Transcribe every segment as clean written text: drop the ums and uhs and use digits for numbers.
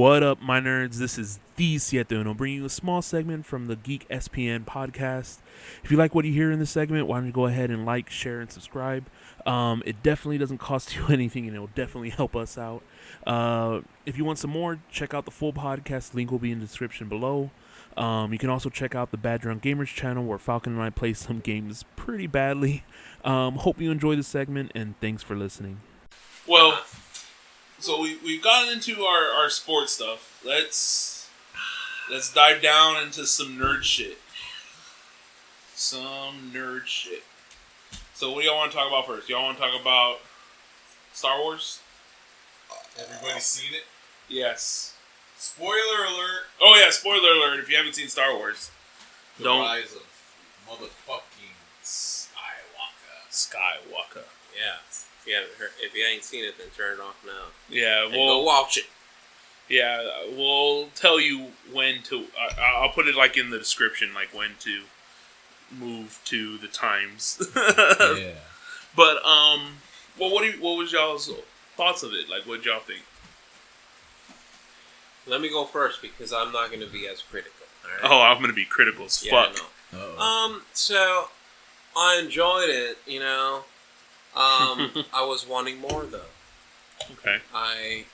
What up, my nerds? This is the Siete Uno, bringing you a small segment from the Geek SPN podcast. If you like what you hear in this segment, why don't you go ahead and like, share, and subscribe? It definitely doesn't cost you anything, and it will definitely help us out. If you want some more, check out the full podcast. Link will be in the description below. You can also check out the Bad Drunk Gamers channel, where Falcon and I play some games pretty badly. Hope you enjoy the segment, and thanks for listening. Well, so we've gotten into our sports stuff. Let's dive down into some nerd shit. So what do y'all want to talk about first? Y'all want to talk about Star Wars? Everybody's seen it? Yes. Spoiler alert. Oh yeah, spoiler alert if you haven't seen Star Wars. The rise of motherfucking Skywalker. Yeah. If you ain't seen it, then turn it off now. Yeah, Go watch it. Yeah, we'll tell you when to. I'll put it like in the description, like when to move to the times. Yeah. But well, what was y'all's thoughts of it? Like, what did y'all think? Let me go first because I'm not going to be as critical. All right? Oh, I'm gonna be critical as fuck. No. So I enjoyed it. You know. I was wanting more though. Okay. I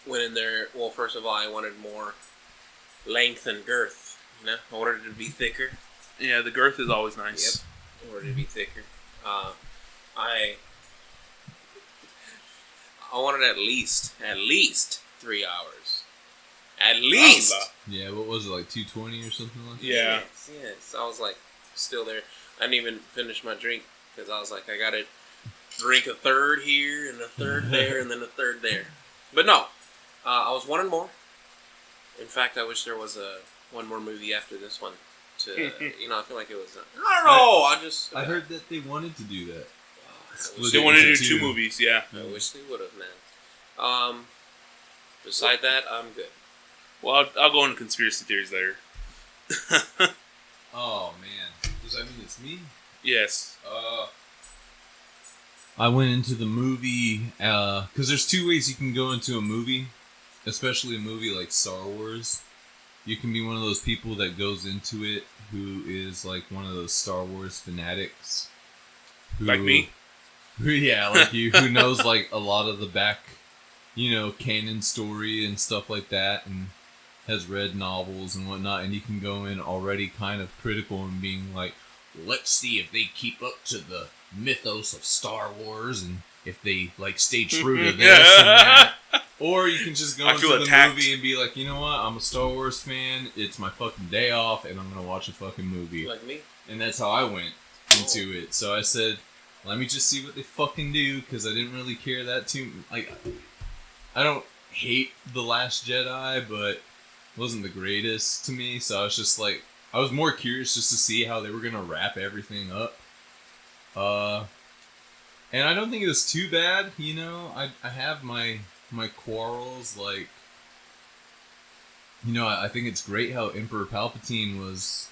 went in there. Well, first of all, I wanted more length and girth. You know, I wanted it to be thicker. Yeah, the girth is always nice. Yep, I wanted it to be thicker. I wanted at least 3 hours. At least. Yeah, what was it, like 220 or something like that? Yeah. Yes. I was like still there. I didn't even finish my drink because I was like, I gotta drink a third here and a third there and then a third there. But no, I was wanting more. In fact, I wish there was one more movie after this one. To I feel like it was. I don't know. I heard that they wanted to do that. They wanted to do two movies. Yeah. I wish they would have, man. Beside that, I'm good. Well, I'll go into conspiracy theories later. Oh man, does that mean it's me? Yes. I went into the movie because there's two ways you can go into a movie, especially a movie like Star Wars. You can be one of those people that goes into it who is like one of those Star Wars fanatics. Like me? Yeah, like you, who knows like a lot of the back, canon story and stuff like that, and has read novels and whatnot, and you can go in already kind of critical and being like, let's see if they keep up to the mythos of Star Wars and if they like stay true to this and that. Or you can just go into the movie and be like, you know what, I'm a Star Wars fan, it's my fucking day off, and I'm gonna watch a fucking movie. Like me? And that's how I went into it. So I said, let me just see what they fucking do, because I didn't really care that too. Like, I don't hate The Last Jedi, but it wasn't the greatest to me, so I was just like, I was more curious just to see how they were gonna wrap everything up. And I don't think it was too bad, I have my quarrels, like, I think it's great how Emperor Palpatine was,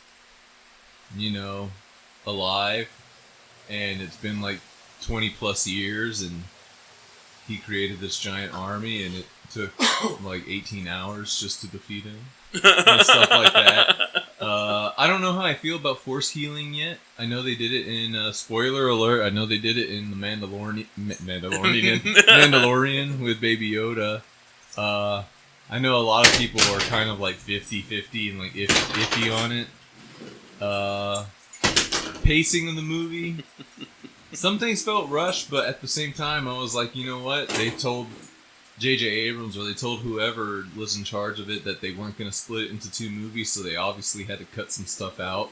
alive, and it's been like 20 plus years, and he created this giant army, and it took like 18 hours just to defeat him, and stuff like that. I don't know how I feel about force healing yet. I know they did it in, spoiler alert, I know they did it in the Mandalorian with Baby Yoda. I know a lot of people are kind of like 50-50 and like iffy on it. Pacing of the movie, some things felt rushed, but at the same time I was like, you know what, they told J.J. Abrams, or they told whoever was in charge of it, that they weren't going to split it into two movies, so they obviously had to cut some stuff out.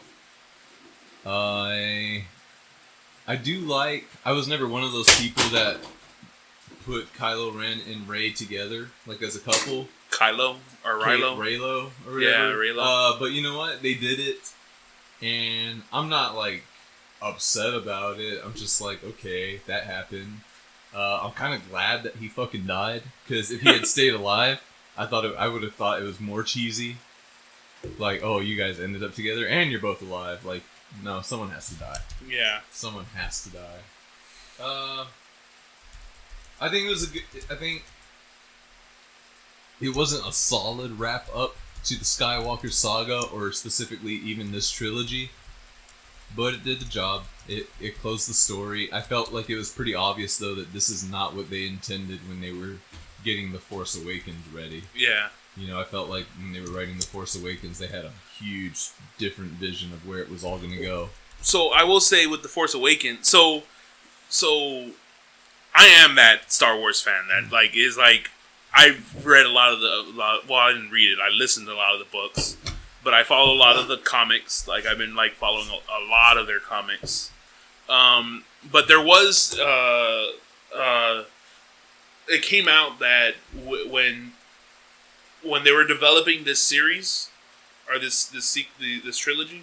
I was never one of those people that put Kylo Ren and Rey together, like as a couple. Kylo or Reylo? Reylo or whatever. Yeah, Reylo. But you know what? They did it, and I'm not like upset about it. I'm just like, okay, that happened. I'm kind of glad that he fucking died, because if he had stayed alive, I would have thought it was more cheesy. Like, oh, you guys ended up together and you're both alive. Like, no, someone has to die. Yeah. Someone has to die. I think it was it wasn't a solid wrap up to the Skywalker saga, or specifically even this trilogy, but it did the job. It closed the story. I felt like it was pretty obvious, though, that this is not what they intended when they were getting The Force Awakens ready. Yeah. You know, I felt like when they were writing The Force Awakens, they had a huge, different vision of where it was all going to go. So I will say with The Force Awakens, so I am that Star Wars fan that like is like I've read a lot of well, I didn't read it. I listened to a lot of the books, but I follow a lot of the comics. Like I've been like following a lot of their comics. But there was it came out that when they were developing this series or this trilogy,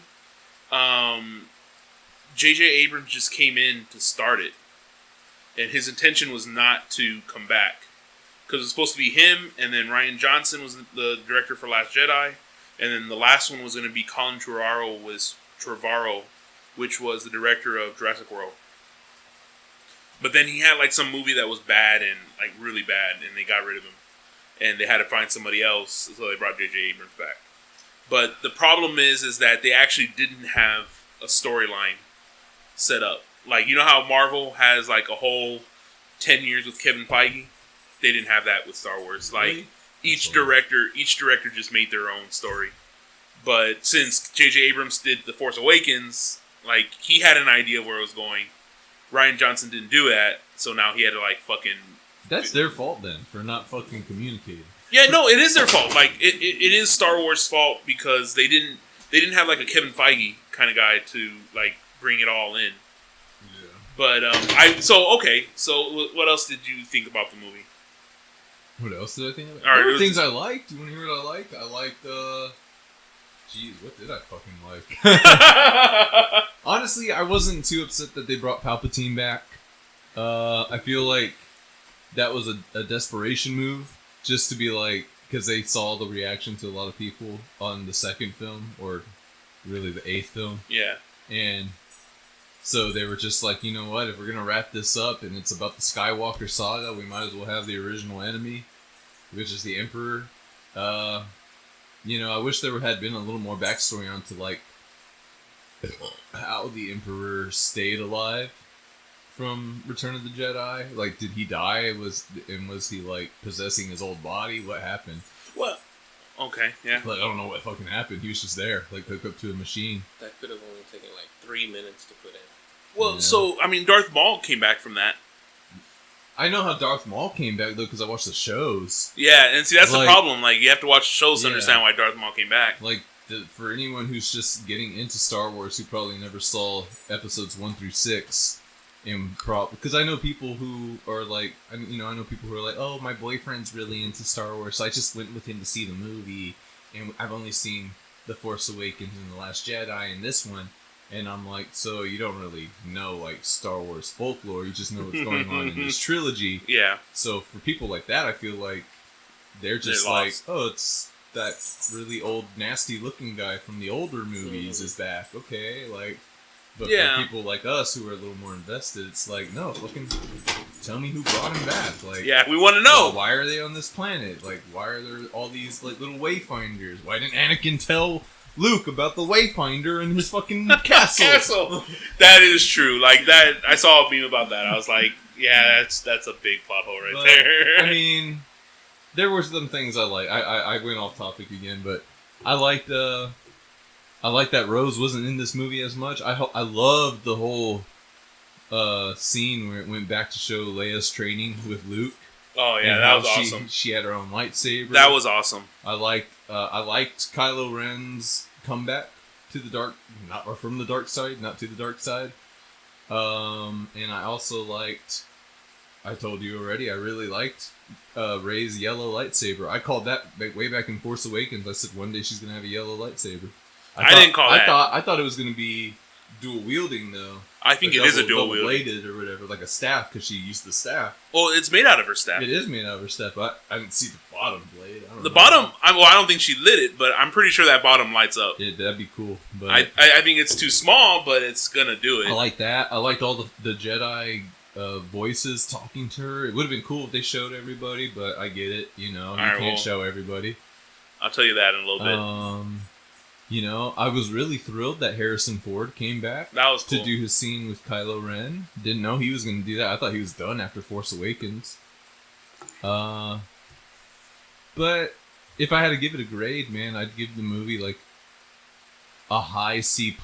J.J. Abrams just came in to start it, and his intention was not to come back because it was supposed to be him, and then Rian Johnson was the director for Last Jedi, and then the last one was going to be Colin Trevorrow, which was the director of Jurassic World. But then he had like some movie that was bad and like really bad, and they got rid of him, and they had to find somebody else, so they brought J.J. Abrams back. But the problem is that they actually didn't have a storyline set up. Like, you know how Marvel has like a whole 10 years with Kevin Feige? They didn't have that with Star Wars. Like, Really? each director just made their own story. But since J.J. Abrams did The Force Awakens, like, he had an idea of where it was going. Rian Johnson didn't do that, so now he had to like fucking... That's their fault then, for not fucking communicating. Yeah, no, it is their fault. Like, it is Star Wars' fault because they didn't have like a Kevin Feige kind of guy to like bring it all in. Yeah. But So what else did you think about the movie? What else did I think of? All right, There were things I liked. You want to hear what I liked? I liked, jeez, what did I fucking like? Honestly, I wasn't too upset that they brought Palpatine back. I feel like that was a desperation move, just to be like, because they saw the reaction to a lot of people on the second film, or really the 8th film. Yeah. And so they were just like, you know what, if we're going to wrap this up and it's about the Skywalker saga, we might as well have the original enemy, which is the Emperor. You know, I wish there had been a little more backstory onto, like, how the Emperor stayed alive from Return of the Jedi. Like, did he die? Was he, like, possessing his old body? What happened? What? Okay, yeah. Like, I don't know what fucking happened. He was just there, like, hooked up to a machine. That could have only taken like 3 minutes to put in. Well, Yeah. so, I mean, Darth Maul came back from that. I know how Darth Maul came back, though, because I watched the shows. Yeah, and see, that's the Like- problem. Like, you have to watch the shows to Yeah. understand why Darth Maul came back. Like, for anyone who's just getting into Star Wars who probably never saw episodes 1 through 6, and because I know people who are like, I know people who are like, oh, my boyfriend's really into Star Wars, so I just went with him to see the movie, and I've only seen The Force Awakens and The Last Jedi and this one, and I'm like, so you don't really know, like, Star Wars folklore, you just know what's going on in this trilogy. Yeah. So for people like that, I feel like they're just They're like, lost. oh, it's that really old, nasty-looking guy from the older movies is back. Okay, like, but Yeah. for people like us who are a little more invested, it's like, no, fucking tell me who brought him back. Like, Yeah, we want to know. why are they on this planet? Like, why are there all these like little wayfinders? Why didn't Anakin tell Luke about the wayfinder in his fucking castle? That is true. Like, that, I saw a meme about that. I was like, yeah, that's a big plot hole right But, there. I mean, there were some things I like. I went off topic again, but I liked that Rose wasn't in this movie as much. I loved the whole scene where it went back to show Leia's training with Luke. Oh, yeah, and that how was awesome. She had her own lightsaber. That was awesome. I liked Kylo Ren's comeback to the dark, not from the dark side, not to the dark side. And I also liked. I told you already. I really liked Rey's yellow lightsaber. I called that way back in Force Awakens. I said one day she's gonna have a yellow lightsaber. Didn't call that. I thought it was gonna be dual wielding though. I think it is a dual wielding. bladed or whatever, like a staff, because she used the staff. Well, it's made out of her staff. It is made out of her staff, but I didn't see the bottom blade. I don't The know. bottom, I don't think she lit it, but I'm pretty sure that bottom lights up. Yeah, that'd be cool. But I think it's too small, but it's gonna do it. I like that. I liked all the Jedi voices talking to her. It would have been cool if they showed everybody, but I get it. You know, you Alright, can't well, show everybody. I'll tell you that in a little bit. You know, I was really thrilled that Harrison Ford came back That was cool. to do his scene with Kylo Ren. Didn't know he was going to do that. I thought he was done after Force Awakens. But if I had to give it a grade, man, I'd give the movie like a high C+,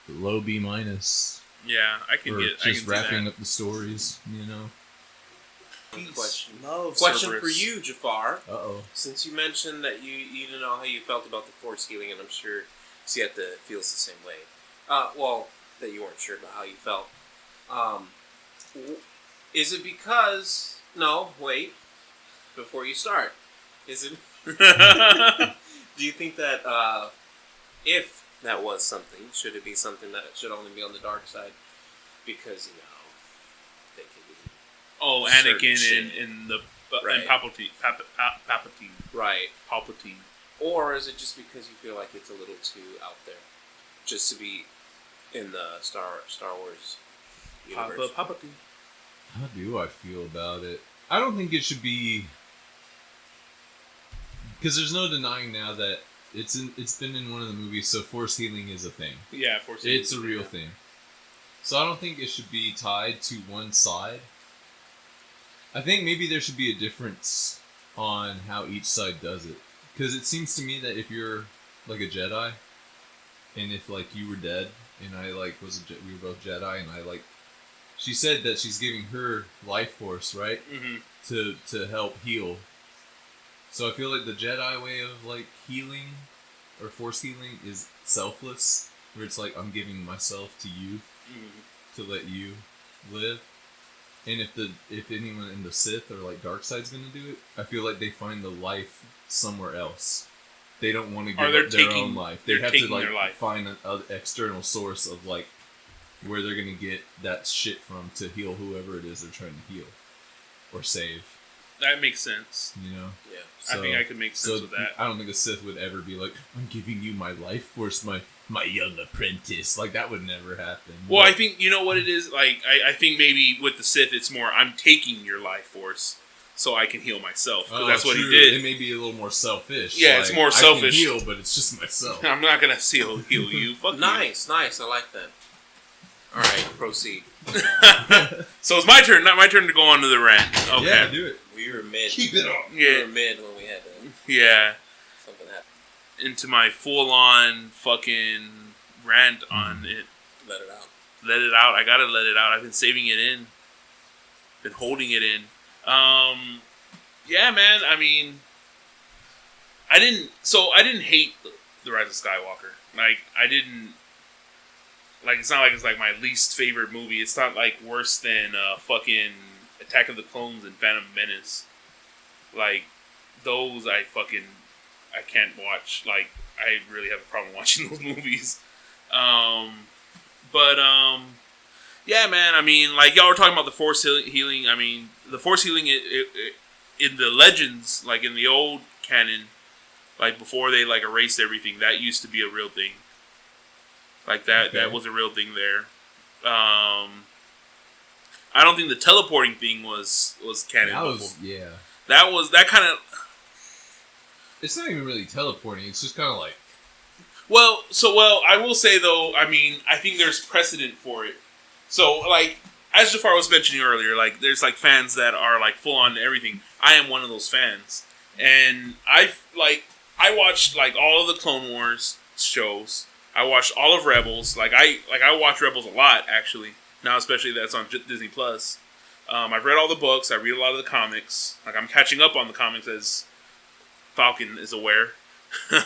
low B-. Yeah, I can For get. I just can wrapping see that. up the stories, you know. Question for you, Jafar. Uh-oh. Since you mentioned that you didn't know how you felt about the Force healing, and I'm sure Sieta feels the same way. Well, that you weren't sure about how you felt. Is it because... No, wait. Before you start. Is it... Do you think that, if that was something, should it be something that should only be on the dark side? Because, they can be... Oh, certain Anakin shit. and the Right. and Palpatine. Palpatine. Right. Palpatine. Or is it just because you feel like it's a little too out there? Just to be in the Star Wars universe? Palpatine. How do I feel about it? I don't think it should be... Because there's no denying now that it's been in one of the movies, so Force healing is a thing. Yeah, Force. It's a real thing. So I don't think it should be tied to one side. I think maybe there should be a difference on how each side does it. Because it seems to me that if you're like a Jedi, and if like you were dead, and I like we were both Jedi, and I like, she said that she's giving her life force, right, to help heal. So I feel like the Jedi way of like healing, or force healing, is selfless, where it's like I'm giving myself to you to let you live. And if anyone in the Sith or like dark side's gonna do it, I feel like they find the life somewhere else. They don't want to give up their own life. They have to like find an external source of like where they're gonna get that shit from to heal whoever it is they're trying to heal or save. That makes sense. You know? Yeah. I think I could make sense with that. I don't think a Sith would ever be like, I'm giving you my life force, my young apprentice. Like, that would never happen. Well, I think, you know what it is? Like, I think maybe with the Sith, it's more, I'm taking your life force so I can heal myself. Because that's what he did. It may be a little more selfish. Yeah, it's more selfish. I can heal, but it's just myself. I'm not going to heal you. Fuck you. Nice. I like that. All right, proceed. So it's my turn, not my turn to go on to the rant. Okay. Yeah, do it. We were mid. Keep it up. We were mid when we had to. Yeah. Something happened. Into my full-on fucking rant on it. Let it out. Let it out. I gotta let it out. I've been saving it in. Been holding it in. Yeah, man. I mean, I didn't hate The Rise of Skywalker. Like, I didn't. Like, it's not like it's like my least favorite movie. It's not like worse than fucking Attack of the Clones and Phantom Menace. Like, those I can't watch. Like, I really have a problem watching those movies. Yeah, man. I mean, like, y'all were talking about the Force healing. I mean, the Force healing in the Legends, like in the old canon, like before they like erased everything, that used to be a real thing. Like that was a real thing there. I don't think the teleporting thing was canon. That kind of. It's not even really teleporting. It's just kind of like. Well, I will say though. I mean, I think there's precedent for it. So, like, as Jafar was mentioning earlier, like, there's like fans that are like full on everything. I am one of those fans, and I watched like all of the Clone Wars shows. I watched all of Rebels. I watch Rebels a lot, actually. Now, especially that's on Disney Plus. I've read all the books. I read a lot of the comics. Like, I'm catching up on the comics, as Falcon is aware. But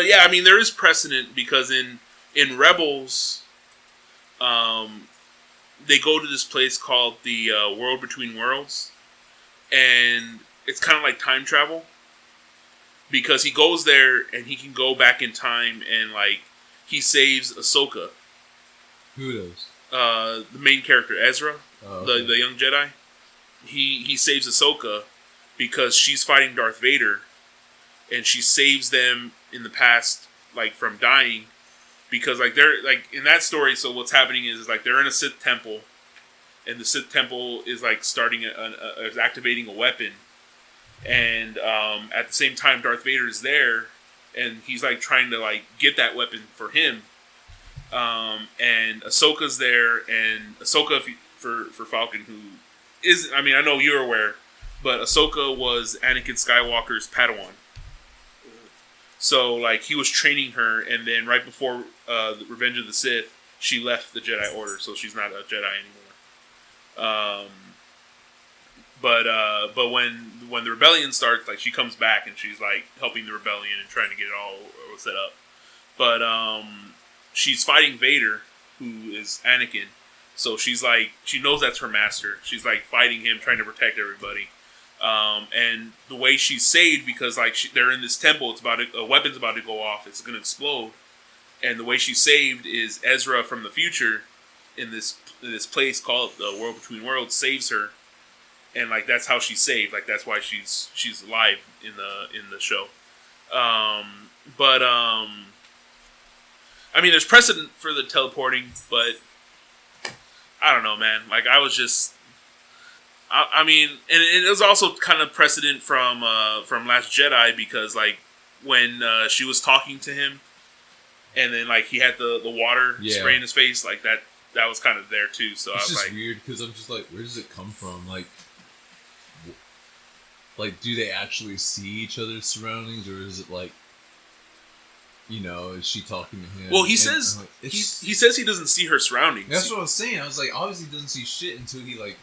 yeah, I mean, there is precedent because in Rebels, they go to this place called the World Between Worlds, and it's kind of like time travel. Because he goes there and he can go back in time and like he saves Ahsoka. Who does? The main character Ezra, okay. the young Jedi. He saves Ahsoka because she's fighting Darth Vader, and she saves them in the past, like from dying, because like they're like in that story. So what's happening is like they're in a Sith temple, and the Sith temple is like starting is activating a weapon, and at the same time Darth Vader is there, and he's like trying to like get that weapon for him, and Ahsoka's there, and Ahsoka for Falcon, who is, I mean, I know you're aware, but Ahsoka was Anakin Skywalker's Padawan. So, like, he was training her, and then right before the Revenge of the Sith, she left the Jedi Order, so she's not a Jedi anymore. But when the rebellion starts, like, she comes back and she's like helping the rebellion and trying to get it all set up. But she's fighting Vader, who is Anakin. So she's like, she knows that's her master. She's like fighting him, trying to protect everybody. And the way she's saved, because like they're in this temple, a weapon's about to go off. It's gonna explode. And the way she's saved is Ezra from the future, in this place called the World Between Worlds, saves her, and like that's how she's saved. Like that's why she's alive in the show. I mean, there's precedent for the teleporting, but I don't know, man. Like I was just, I mean, and it was also kind of precedent from Last Jedi, because like when she was talking to him, and then like he had the water spray in his face, like that was kind of there too. So it's I was just like, weird, because I'm just like, where does it come from? Like, do they actually see each other's surroundings, or is it like, you know, is she talking to him? Well, he says he says he doesn't see her surroundings. That's what I was saying. I was like, obviously he doesn't see shit until he like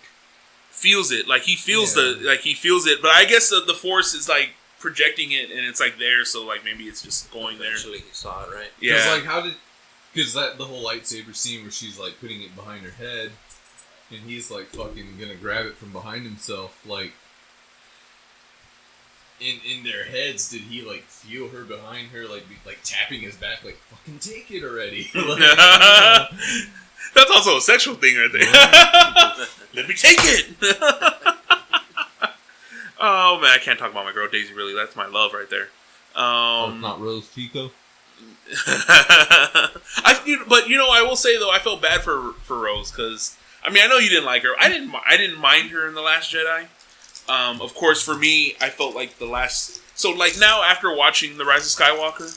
feels it. Like he feels he feels it. But I guess the Force is like projecting it, and it's like there. So like maybe it's just going there. Eventually he saw it, right? Yeah. Like because the whole lightsaber scene where she's like putting it behind her head, and he's like fucking gonna grab it from behind himself, like. In their heads, did he like feel her behind her, like tapping his back, like fucking take it already? That's also a sexual thing right there. Let me take it. Oh man, I can't talk about my girl Daisy. Really, that's my love right there. Not Rose Tico. But you know, I will say though, I felt bad for Rose, because I mean, I know you didn't like her. I didn't mind her in The Last Jedi. Of course, for me, I felt like so like now after watching The Rise of Skywalker,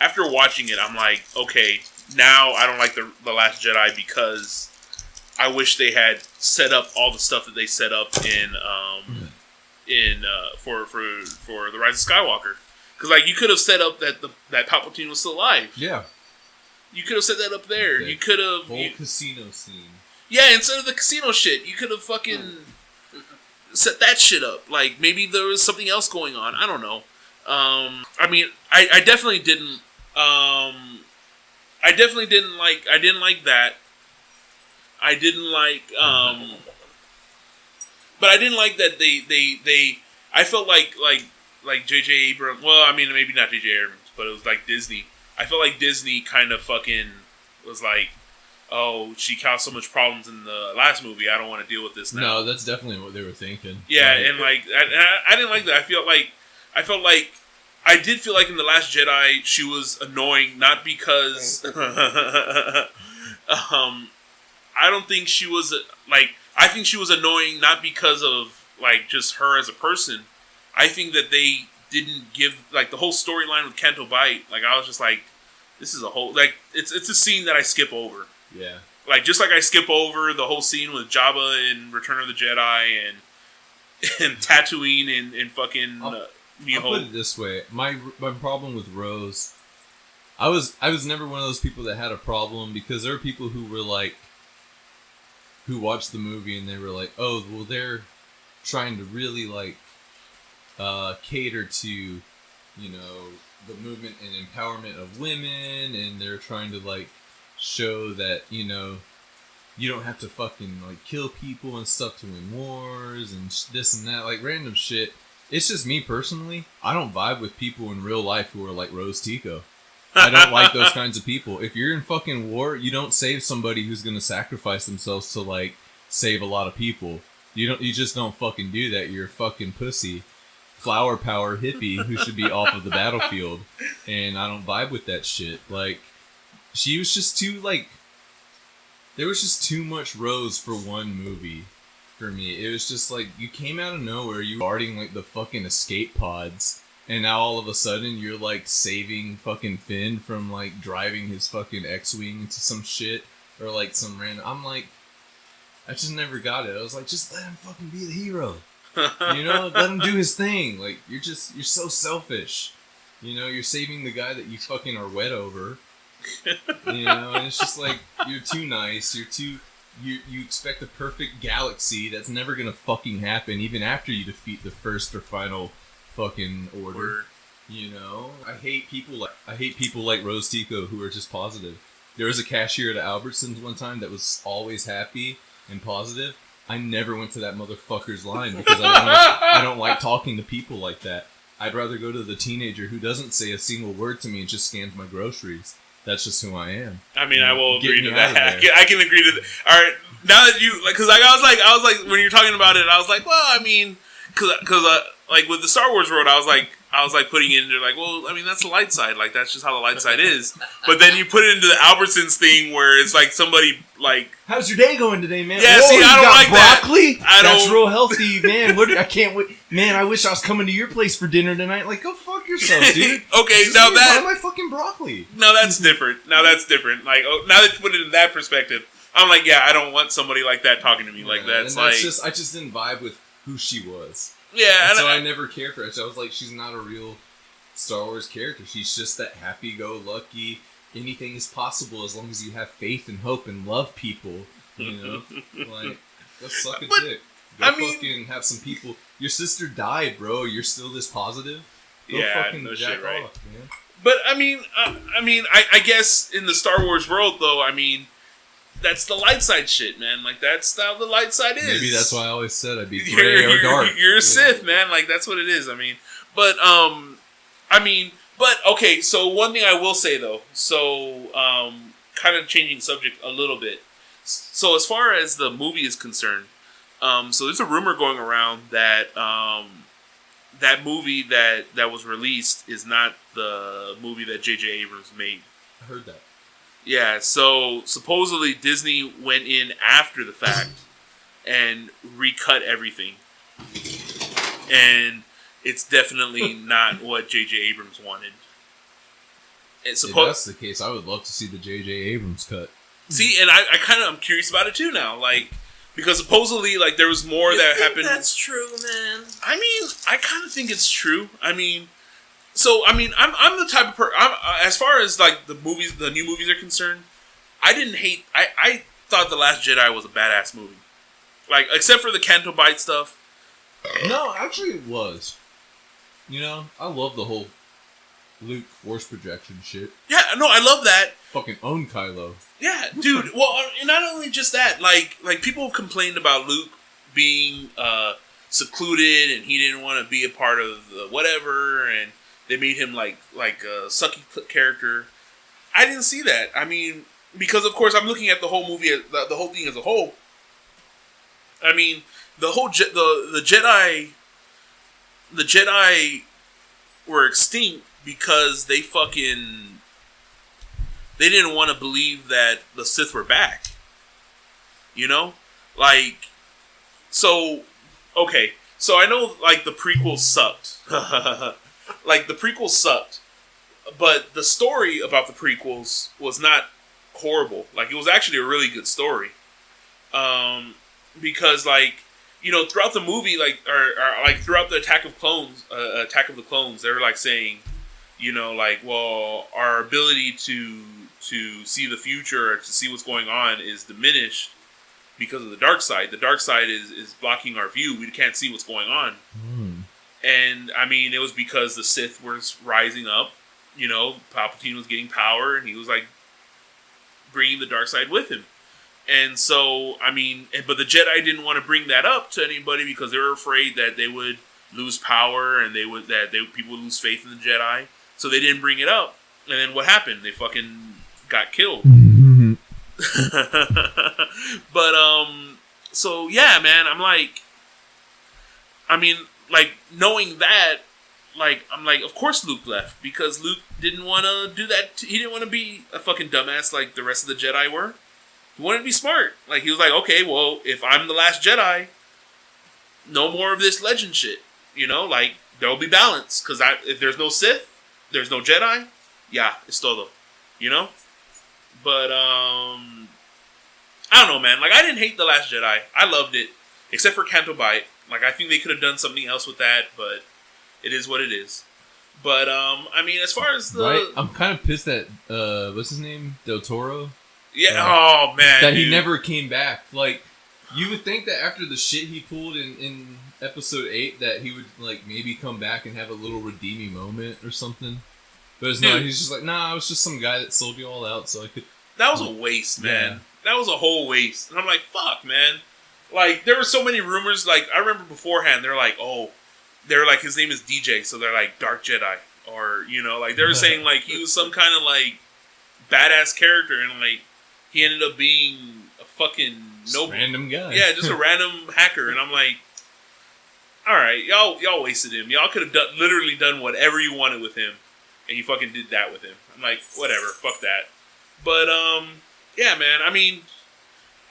after watching it, I'm like, okay, now I don't like the Last Jedi, because I wish they had set up all the stuff that they set up for The Rise of Skywalker, because like you could have set up that Palpatine was still alive. Yeah, you could have set that up there. Okay. You could have whole casino scene. Yeah, instead of the casino shit, you could have fucking set that shit up. Like maybe there was something else going on. I don't know. I mean, I definitely didn't. I definitely didn't like. I didn't like that. I didn't like. But I didn't like that they. I felt like J.J. Abrams. Well, I mean, maybe not J.J. Abrams, but it was like Disney. I felt like Disney kind of fucking was like, oh, she caused so much problems in the last movie, I don't want to deal with this now. No, that's definitely what they were thinking. Yeah, and like I didn't like that. I felt like I did feel like in The Last Jedi she was annoying, not because I don't think she was I think she was annoying not because of like just her as a person. I think that they didn't give like the whole storyline with Canto Bight. Like I was just like, this is a whole like it's a scene that I skip over. Yeah. Like just like I skip over the whole scene with Jabba in Return of the Jedi and Tatooine in fucking New Hope. I'll put it this way: my problem with Rose, I was never one of those people that had a problem, because there are people who were like, who watched the movie and they were like, oh, well, they're trying to really like cater to, you know, the movement and empowerment of women, and they're trying to like show that, you know, you don't have to fucking like kill people and stuff to win wars and this and that, like random shit. It's just me personally, I don't vibe with people in real life who are like Rose Tico. I don't like those kinds of people. If you're in fucking war, you don't save somebody who's gonna sacrifice themselves to like save a lot of people. You just don't fucking do that. You're a fucking pussy, flower power hippie who should be off of the battlefield, and I don't vibe with that shit. Like, she was just too like. There was just too much Rose for one movie. For me, it was just like you came out of nowhere. You were guarding like the fucking escape pods, and now all of a sudden you're like saving fucking Finn from like driving his fucking X-wing into some shit or like some random. I'm like, I just never got it. I was like, just let him fucking be the hero. You know, let him do his thing. Like you're so selfish. You know, you're saving the guy that you fucking are wet over. You know, and it's just like you're too nice. You expect the perfect galaxy that's never gonna fucking happen, even after you defeat the first or final fucking order. You know, I hate people like Rose Tico who are just positive. There was a cashier at Albertsons one time that was always happy and positive. I never went to that motherfucker's line because I don't like talking to people like that. I'd rather go to the teenager who doesn't say a single word to me and just scans my groceries. That's just who I am. I mean, I will Get agree me to out of that. there. I can agree to that. All right, now that you like, because like I was like when you're talking about it, I was like, well, I mean, because like with the Star Wars world, I was like putting it into like, well, I mean, that's the light side. Like that's just how the light side is. But then you put it into the Albertsons thing where it's like somebody like, how's your day going today, man? Yeah, oh, see, I don't like broccoli? that. That's real healthy, man. I can't wait. Man, I wish I was coming to your place for dinner tonight. Like, go fuck yourself, dude. Okay, now buy my fucking broccoli. No, that's different. Now that's different. Like, oh, now that you put it in that perspective, I'm like, yeah, I don't want somebody like that talking to me like that. And that's just, I just didn't vibe with who she was. Yeah, and so I never cared for her. So I was like, she's not a real Star Wars character. She's just that happy-go-lucky. Anything is possible as long as you have faith and hope and love people. You know, like go suck a dick. Go fucking have some people. Your sister died, bro. You're still this positive. Go fucking no jack shit, right? off, man. But I guess in the Star Wars world, though, I mean, that's the light side shit, man. Like that's how the light side is. Maybe that's why I always said I'd be gray or dark. You're a Sith, man. Like that's what it is. I mean, but okay. So one thing I will say though, kind of changing subject a little bit. So as far as the movie is concerned, so there's a rumor going around that that movie that was released is not the movie that J.J. Abrams made. I heard that. Yeah, so supposedly Disney went in after the fact and recut everything. And it's definitely not what J.J. Abrams wanted. If that's the case, I would love to see the J.J. Abrams cut. See, and I kind of I'm curious about it too now, like because supposedly like there was more that happened. That's true, man. I mean, I kind of think it's true. I mean, I'm the type of person. As far as like the new movies are concerned, I didn't hate. I thought The Last Jedi was a badass movie, like except for the Canto Bight stuff. No, actually, it was. You know, I love the whole Luke force projection shit. Yeah, no, I love that. Fucking own Kylo. Yeah, dude. Well, and not only just that, like people complained about Luke being secluded and he didn't want to be a part of the whatever, and they made him like a sucky character. I didn't see that. I mean, because of course I'm looking at the whole movie, the whole thing as a whole. I mean, the whole the Jedi were extinct because they didn't want to believe that the Sith were back. You know, like so. Okay, so I know like the prequels sucked. Like the prequels sucked, but the story about the prequels was not horrible. Like it was actually a really good story. Because like you know throughout the movie, like or like throughout the Attack of the Clones, they were like saying, you know, like well, our ability to see the future or to see what's going on is diminished because of the dark side. The dark side is blocking our view. We can't see what's going on. And, I mean, it was because the Sith was rising up. You know, Palpatine was getting power, and he was, like, bringing the dark side with him. And so, I mean, but the Jedi didn't want to bring that up to anybody because they were afraid that they would lose power and people would lose faith in the Jedi. So they didn't bring it up. And then what happened? They fucking got killed. But, so, yeah, man, I'm like... I mean... Like, knowing that, I'm like, of course Luke left because Luke didn't want to do that. He didn't want to be a fucking dumbass like the rest of the Jedi were. He wanted to be smart. Like, he was like, okay, well, if I'm the last Jedi, no more of this legend shit. You know, like, there'll be balance. Because if there's no Sith, there's no Jedi, yeah, it's todo. You know? But, I don't know, man. Like, I didn't hate The Last Jedi. I loved it. Except for Canto Bight. Like, I think they could have done something else with that, but it is what it is. But, I mean, as far as the... Right? I'm kind of pissed that, what's his name? Del Toro? Yeah, oh, man. That dude. he never came back. Like, you would think that after the shit he pulled in episode 8 that he would, like, maybe come back and have a little redeeming moment or something. But it's not. He's just like, nah, I was just some guy that sold you all out so I could... That was a waste, man. Yeah. That was a whole waste. And I'm like, fuck, man. Like, there were so many rumors. Like, I remember beforehand, they're like, oh, they're like, his name is DJ, so they're like, Dark Jedi. Or, you know, like, they were saying, like, he was some kind of, like, badass character, and, like, he ended up being a fucking... random guy. Yeah, just a random hacker. And I'm like, all right, y'all wasted him. Y'all could have literally done whatever you wanted with him, and you fucking did that with him. I'm like, whatever, fuck that. But, yeah, man, I mean...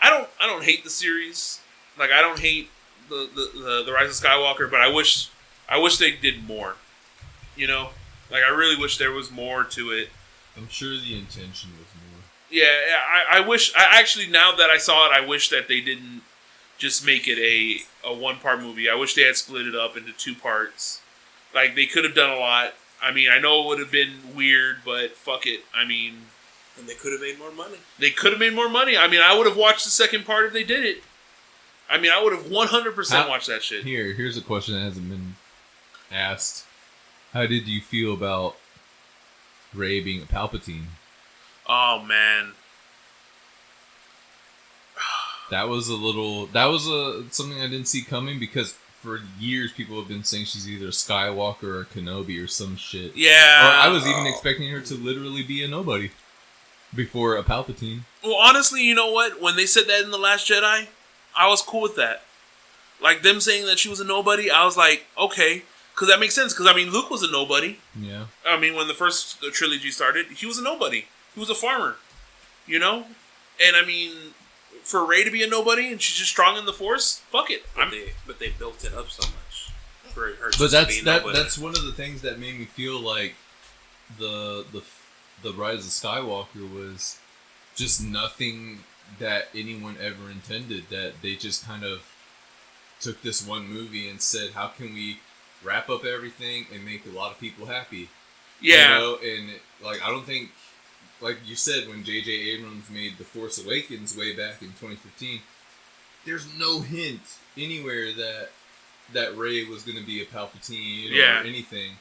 I don't hate the series. Like, I don't hate the Rise of Skywalker, but I wish they did more. You know? Like, I really wish there was more to it. I'm sure the intention was more. Yeah, I wish... actually, now that I saw it, I wish that they didn't just make it a one-part movie. I wish they had split it up into 2 parts. Like, they could have done a lot. I mean, I know it would have been weird, but fuck it. I mean... And they could have made more money. They could have made more money. I mean, I would have watched the second part if they did it. I mean, I would have 100% watched that shit. Here's a question that hasn't been asked. How did you feel about Rey being a Palpatine? Oh, man. That was something I didn't see coming because for years people have been saying she's either a Skywalker or a Kenobi or some shit. Yeah. Or I was even expecting her to literally be a nobody before a Palpatine. Well, honestly, you know what? When they said that in The Last Jedi, I was cool with that. Like, them saying that she was a nobody, I was like, okay. Because that makes sense. Because, I mean, Luke was a nobody. Yeah. I mean, when the trilogy started, he was a nobody. He was a farmer. You know? And, I mean, for Rey to be a nobody and she's just strong in the Force, fuck it. But they built it up so much for her But to be a nobody. that's one of the things that made me feel like the Rise of Skywalker was just nothing that anyone ever intended. That they just kind of took this one movie and said, how can we wrap up everything and make a lot of people happy? Yeah. You know, and like, I don't think, like you said, when J.J. Abrams made The Force Awakens way back in 2015, there's no hint anywhere that Rey was going to be a Palpatine or anything.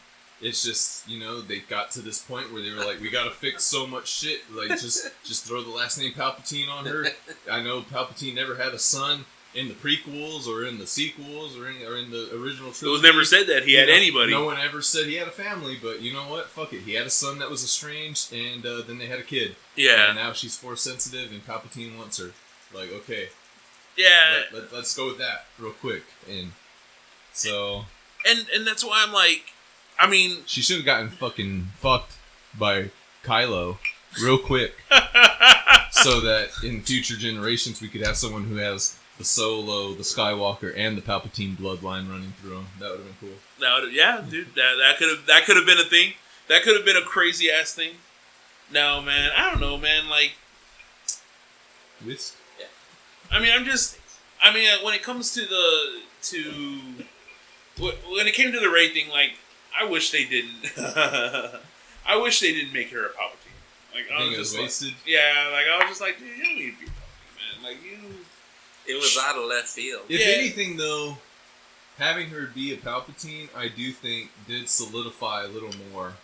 It's just, you know, they got to this point where they were like, we got to fix so much shit. Like, just throw the last name Palpatine on her. I know Palpatine never had a son in the prequels or in the sequels or in the original trilogy. It was never said that he had anybody. No one ever said he had a family, but you know what? Fuck it. He had a son that was estranged, and then they had a kid. Yeah. And now she's Force sensitive, and Palpatine wants her. Like, okay. Yeah. Let's go with that real quick. And so... And that's why I'm like... I mean... She should have gotten fucking fucked by Kylo real quick. So that in future generations we could have someone who has the Solo, the Skywalker, and the Palpatine bloodline running through them. That would have been cool. Yeah, dude. That could have been a thing. That could have been a crazy ass thing. No, man. I don't know, man. Like... Whisk? Yeah. I mean, when it comes to when it came to the Rey thing, like, I wish they didn't. I wish they didn't make her a Palpatine. Like, I was just wasted. Like, yeah, like I was just like, dude, you don't need to be a Palpatine, man. Like, you. It was out of left field. If anything, though, having her be a Palpatine, I do think did solidify a little more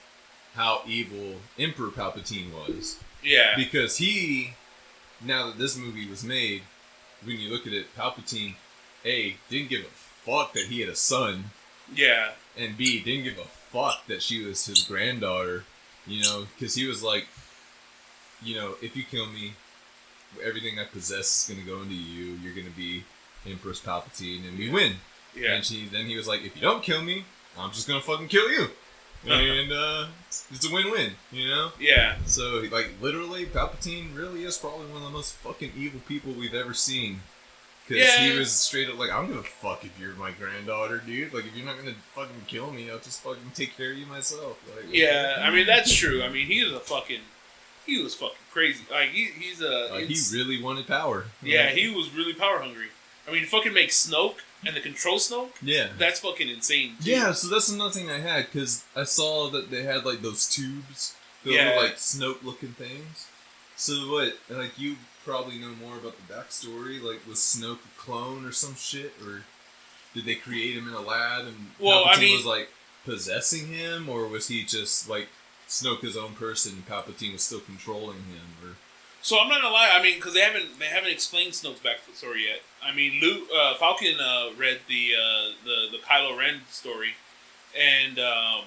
how evil Emperor Palpatine was. Yeah. Because he, now that this movie was made, when you look at it, Palpatine, A, didn't give a fuck that he had a son. Yeah. And B, didn't give a fuck that she was his granddaughter. You know, because he was like, you know, if you kill me, everything I possess is going to go into you. You're going to be Empress Palpatine, and we win. Yeah. And then he was like, if you don't kill me, I'm just gonna fucking kill you. And it's a win-win, you know? Yeah. So, like, literally, Palpatine really is probably one of the most fucking evil people we've ever seen. Because he was straight up like, I don't give a fuck if you're my granddaughter, dude. Like, if you're not gonna fucking kill me, I'll just fucking take care of you myself. Like, Yeah, I mean, that's true. I mean, he was fucking crazy. Like, he really wanted power. Yeah, he was really power hungry. I mean, fucking make Snoke and the control Snoke. Yeah. That's fucking insane, too. Yeah, so that's another thing I had, because I saw that they had, like, those tubes filled with, like, Snoke-looking things. So what, like, you probably know more about the backstory, like, was Snoke a clone or some shit, or did they create him in a lab and Palpatine was, like, possessing him, or was he just, like, Snoke his own person and Palpatine was still controlling him, or... So I'm not gonna lie. I mean, because they haven't explained Snoke's backstory yet. I mean, Falcon read the Kylo Ren story, and I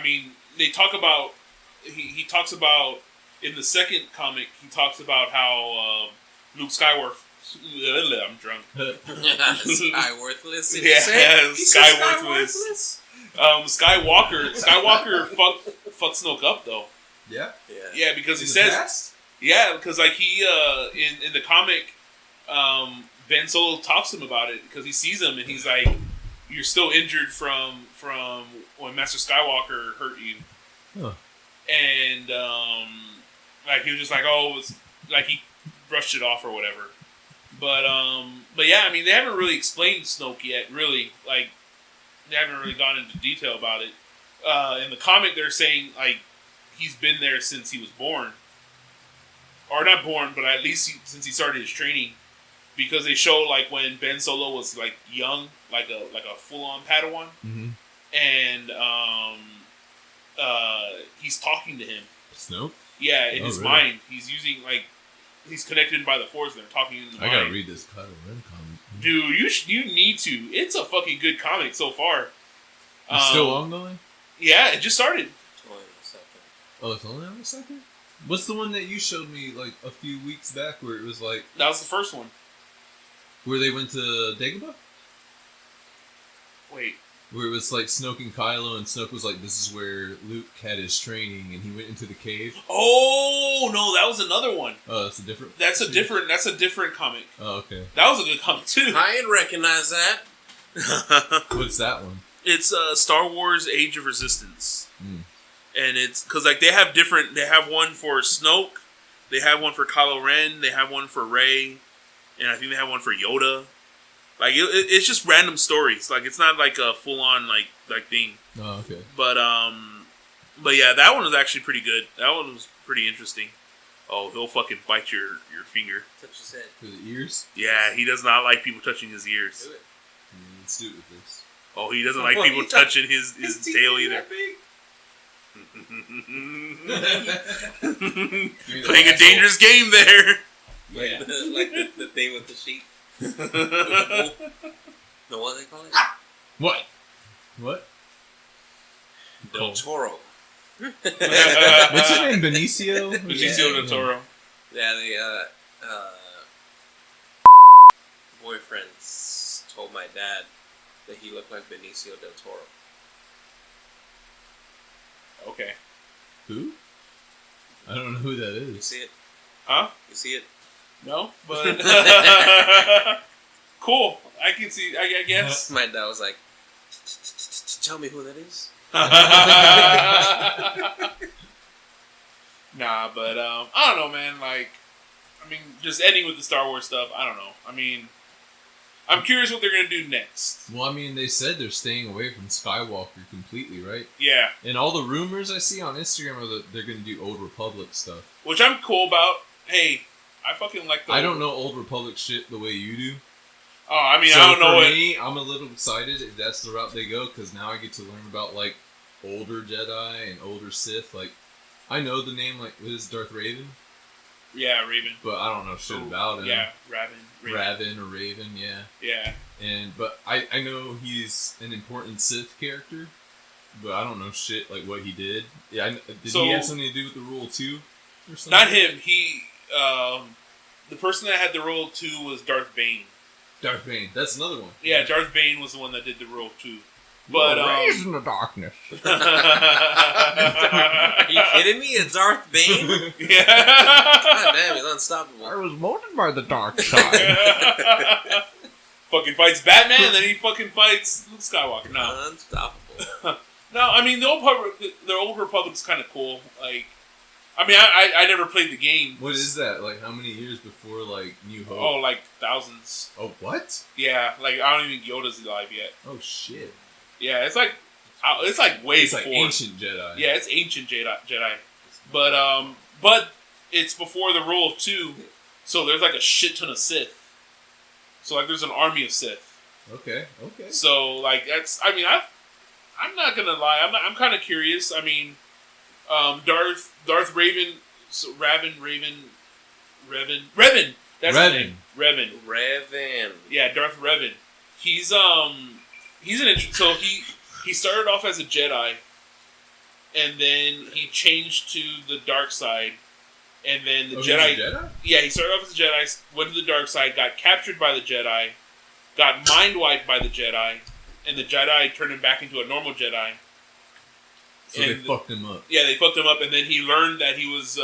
mean, they talk about he talks about in the second comic. He talks about how Luke Skywalker. I'm drunk. Skyworthless. Yeah, Skyworthless. Skywalker fucked Snoke up though. Yeah. Yeah, because he says. Past? Yeah, because like he in the comic, Ben Solo talks to him about it because he sees him and he's like, "You're still injured from when Master Skywalker hurt you," and like he was just like, "Oh, it's like he brushed it off or whatever." But yeah, I mean they haven't really explained Snoke yet. Really, like they haven't really gone into detail about it. In the comic, they're saying like he's been there since he was born. Or not born, but at least since he started his training, because they show like when Ben Solo was like young, like a full on Padawan, and he's talking to him. Snoke? Yeah, in his mind, he's using like he's connected by the Force. And they're talking in the mind. I gotta read this Kylo Ren comic, dude. You need to. It's a fucking good comic so far. It's still ongoing? Yeah, it just started. Oh, it's only on the second? What's the one that you showed me like a few weeks back where it was like... That was the first one. Where they went to Dagobah? Wait. Where it was like Snoke and Kylo and Snoke was like, this is where Luke had his training and he went into the cave. Oh, no, that was another one. Oh, that's a different... That's a different comic. Oh, okay. That was a good comic too. I didn't recognize that. What's that one? It's Star Wars Age of Resistance. And it's because like they have one for Snoke, they have one for Kylo Ren, they have one for Rey, and I think they have one for Yoda. Like it's just random stories. Like it's not like a full on like thing. Oh, okay. But yeah, that one was actually pretty good. That one was pretty interesting. Oh, he'll fucking bite your finger. Touch his head. For the ears? Yeah, he does not like people touching his ears. Do it. Let's do it with this. Oh, he doesn't like people touching his tail either. Playing a dangerous game there. Like the thing with the sheep. No, what they call it? What? Del Toro. What's his name? Benicio? Benicio del Toro. Yeah, the boyfriends told my dad that he looked like Benicio del Toro. Okay. Who? I don't know who that is. You see it? Huh? You see it? No, but cool. I can see. I guess. My dad was like, "Tell me who that is." Nah, but I don't know, man. Like, I mean, just ending with the Star Wars stuff. I don't know. I mean, I'm curious what they're gonna do next. Well, I mean, they said they're staying away from Skywalker completely, right? Yeah. And all the rumors I see on Instagram are that they're gonna do Old Republic stuff, which I'm cool about. Hey, I fucking like the. I don't know Old Republic shit the way you do. Oh, I mean, so I don't know for me, I'm a little excited if that's the route they go, because now I get to learn about, like, older Jedi and older Sith. Like, I know the name, like, what is Darth Raven? Yeah, Raven. But I don't know shit about him. Yeah, Raven, yeah. Yeah. But I know he's an important Sith character, but I don't know shit, like, what he did. Yeah, did he have something to do with the Rule 2 or something? Not him. He, the person that had the Rule 2 was Darth Bane. Darth Bane. That's another one. Yeah, Darth Bane was the one that did the Rule 2. But raised in the darkness. Are you kidding me? A Darth Bane? yeah. God damn, he's unstoppable. I was molded by the dark side. Fucking fights Batman, and then he fucking fights Luke Skywalker. No, Unstoppable. no. I mean, the old Republic's kind of cool. Like, I mean, I never played the game. What is that? Like, how many years before, like, New Hope? Oh, like thousands. Oh, what? Yeah, like I don't even think Yoda's alive yet. Oh, shit. Yeah, it's like way It's before. like ancient Jedi. Yeah, it's ancient Jedi. But it's before the rule of two, so there's like a shit ton of Sith. So like there's an army of Sith. Okay. So like that's I'm not gonna lie, I'm kind of curious. I mean, Darth Raven, so Revan. That's his name. Revan. Yeah, Darth Revan. He's an interesting. So he started off as a Jedi, and then he changed to the dark side, and then the Jedi. He's a Jedi? Yeah, he started off as a Jedi, went to the dark side, got captured by the Jedi, got mind wiped by the Jedi, and the Jedi turned him back into a normal Jedi. So they fucked him up. Yeah, they fucked him up, and then he learned that he was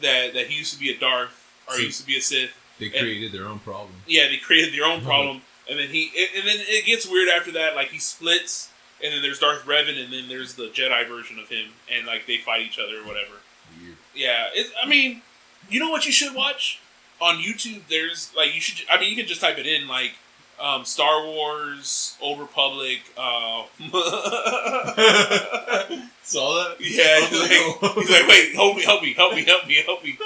that he used to be a Darth, or he used to be a Sith. They created their own problem. Yeah, they created their own problem, and then it gets weird after that. Like he splits, and then there's Darth Revan, and then there's the Jedi version of him, and like they fight each other or whatever. Weird. Yeah, I mean, you know what you should watch on YouTube? There's like you can just type it in like Star Wars, Old Republic. Saw that? Yeah, he's like, wait, help me.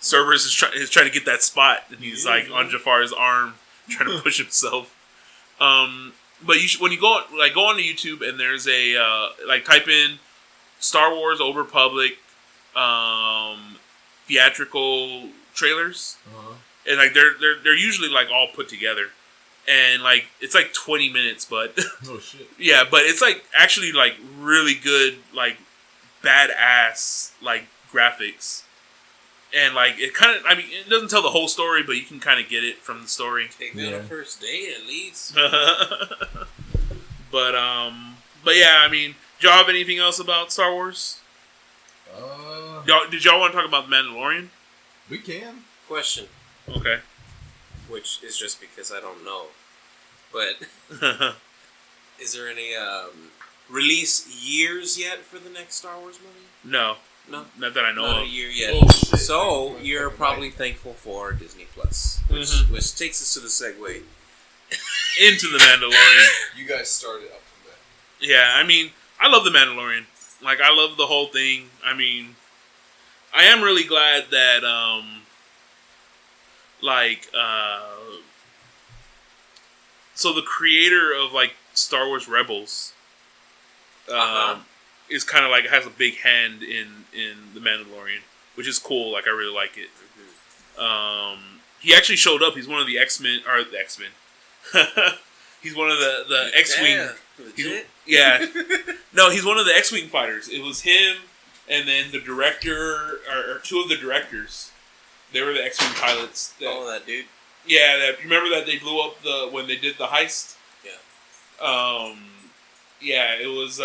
Cerberus is trying to get that spot, and he's like on Jafar's arm, trying to push himself. But you should, when you go on to YouTube, and there's a type in Star Wars Old Republic theatrical trailers, and like they're usually like all put together, and like it's like 20 minutes, but oh shit, yeah, but it's like actually like really good, like badass like graphics. And, like, it kind of, I mean, it doesn't tell the whole story, but you can kind of get it from the story. Take me on a first date, at least. But yeah, I mean, do y'all have anything else about Star Wars? Did y'all want to talk about The Mandalorian? We can. Question. Okay. Which is just because I don't know. But, is there any, release years yet for the next Star Wars movie? No. No, not that I know not of. a year yet. Oh, shit. So you're probably thankful for Disney Plus, which takes us to the segue into The Mandalorian. You guys started up from that. Yeah, I mean, I love The Mandalorian. Like, I love the whole thing. I mean, I am really glad that, so the creator of like Star Wars Rebels, is kind of like has a big hand in The Mandalorian, which is cool. Like I really like it. He actually showed up. He's one of the X-Men. He's one of the X-Wing. Yeah. No, he's one of the X-Wing fighters. It was him, and then the director, or two of the directors. They were the X-Wing pilots. That dude. Yeah, remember that they blew up when they did the heist? Yeah. Yeah, it was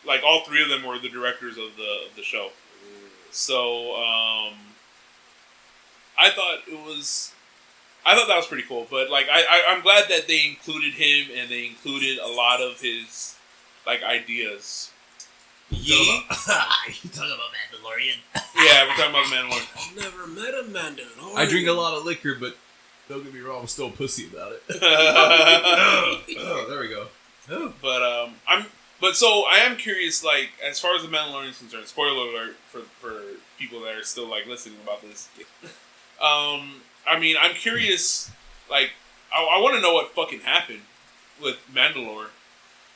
like all three of them were the directors of the show. So I thought that was pretty cool. But like I'm glad that they included him, and they included a lot of his like ideas. You talking about Mandalorian? Yeah, we're talking about Mandalorian. I've never met a Mandalorian. I drink a lot of liquor, but don't get me wrong, I'm still a pussy about it. Oh, there we go. Oh. But so I am curious, like, as far as the Mandalorian is concerned, spoiler alert for people that are still like listening about this. I mean, I'm curious, like, I want to know what fucking happened with Mandalore,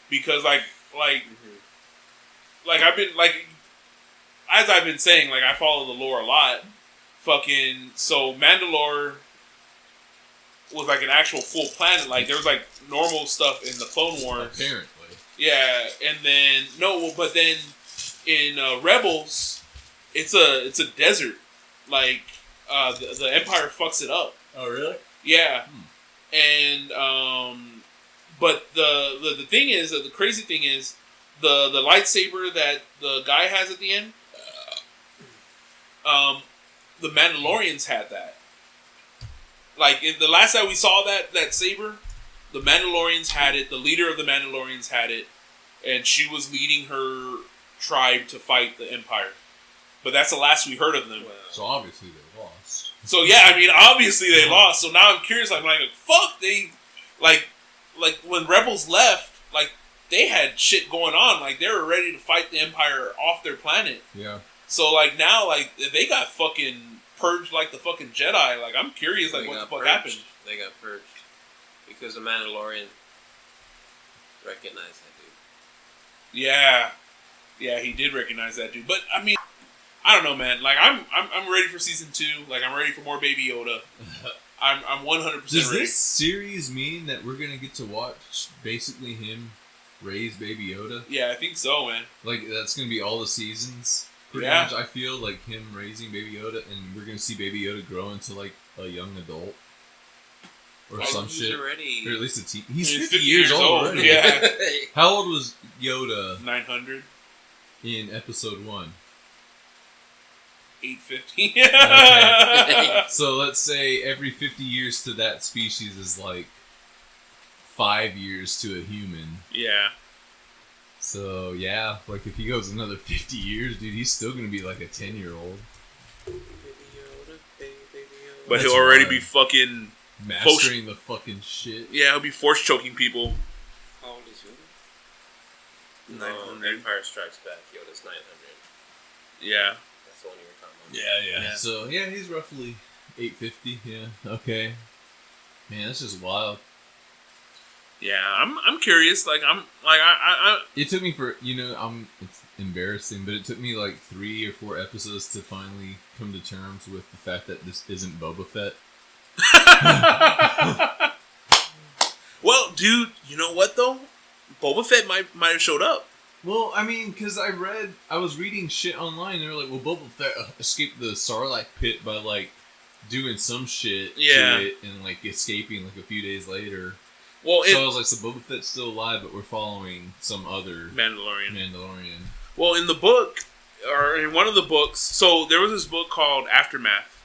because like I've been like, as I've been saying, like I follow the lore a lot. Fucking so Mandalore was like an actual full planet. Like there was like normal stuff in the Clone Wars. Apparently. Yeah, and then but then in Rebels, it's a desert. Like the Empire fucks it up. Oh really? Yeah, and But the thing is, the crazy thing is, the lightsaber that the guy has at the end, the Mandalorians had that. Like, in the last time we saw that saber, the Mandalorians had it, the leader of the Mandalorians had it, and she was leading her tribe to fight the Empire. But that's the last we heard of them. So obviously they lost. So yeah, I mean, obviously they lost. So now I'm curious, like fuck, they, like when Rebels left, like, they had shit going on. Like, they were ready to fight the Empire off their planet. Yeah. So, like, now, like, they got fucking purged like the fucking Jedi. Like, I'm curious, like, what the fuck happened? They got purged. Because the Mandalorian recognized that dude. Yeah. Yeah, he did recognize that dude. But, I mean, I don't know, man. Like, I'm ready for season 2. Like, I'm ready for more Baby Yoda. I'm 100% Does ready. this series mean that we're going to get to watch basically him raise Baby Yoda? Yeah, I think so, man. Like, that's going to be all the seasons? Pretty Yeah. much, I feel like him raising Baby Yoda, and we're going to see Baby Yoda grow into, like, a young adult. Or some he's shit. already... Or at least a teen. He's He's 50 years old already. Yeah. How old was Yoda 900. in episode 1? 850. Okay. So let's say every 50 years to that species is like 5 years to a human. Yeah. So yeah, like if he goes another 50 years, dude, he's still gonna be like a 10-year-old. Baby Yoda, baby Yoda. But That's he'll already wild. be fucking... Mastering the fucking shit. Yeah, he'll be force choking people. How old is Yoda? 900. Empire Strikes Back. Yoda's 900. Yeah. That's the one you were talking about. Yeah. So yeah, he's roughly 850. Yeah. Okay. Man, that's just wild. Yeah, I'm curious. Like, I It took me it's embarrassing, but it took me like 3 or 4 episodes to finally come to terms with the fact that this isn't Boba Fett. Well, dude, you know what though? Boba Fett might have showed up. Well, I mean, because I was reading shit online, and they were like, well, Boba Fett escaped the Sarlacc pit by, like, doing some shit Yeah. to it, and, like, escaping, like, a few days later. Well, So I was like, so Boba Fett's still alive, but we're following some other Mandalorian. Mandalorian. Well, in the book, or in one of the books, so there was this book called Aftermath,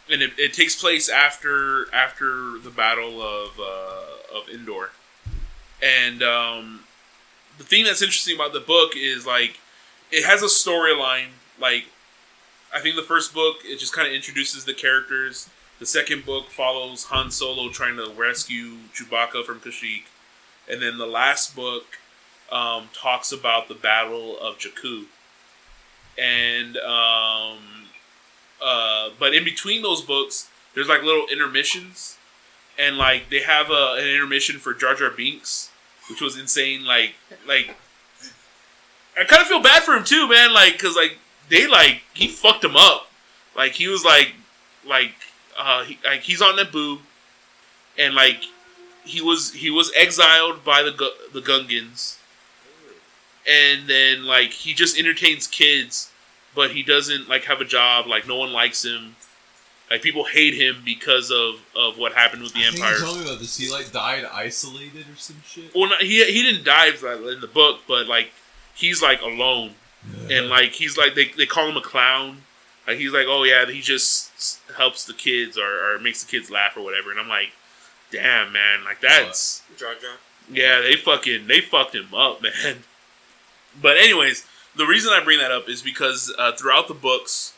and it takes place after the battle of Endor, and the thing that's interesting about the book is, like, it has a storyline. Like, I think the first book, it just kind of introduces the characters. The second book follows Han Solo trying to rescue Chewbacca from Kashyyyk, and then the last book talks about the Battle of Jakku. And but in between those books, there's like little intermissions, and like they have an intermission for Jar Jar Binks, which was insane. Like I kind of feel bad for him too, man. Like, cause like he fucked him up. Like he was he's on Naboo, and like he was exiled by the Gungans, and then like he just entertains kids, but he doesn't like have a job. Like no one likes him. Like people hate him because of what happened with the Empire. Tell me about this. He like died isolated or some shit. Well, he didn't die in the book, but like he's like alone, and like he's like they call him a clown. Like he's like, oh yeah, he just helps the kids or makes the kids laugh or whatever. And I'm like, damn man, like that's Jar Jar? yeah, they fucked him up, man. But anyways, the reason I bring that up is because throughout the books,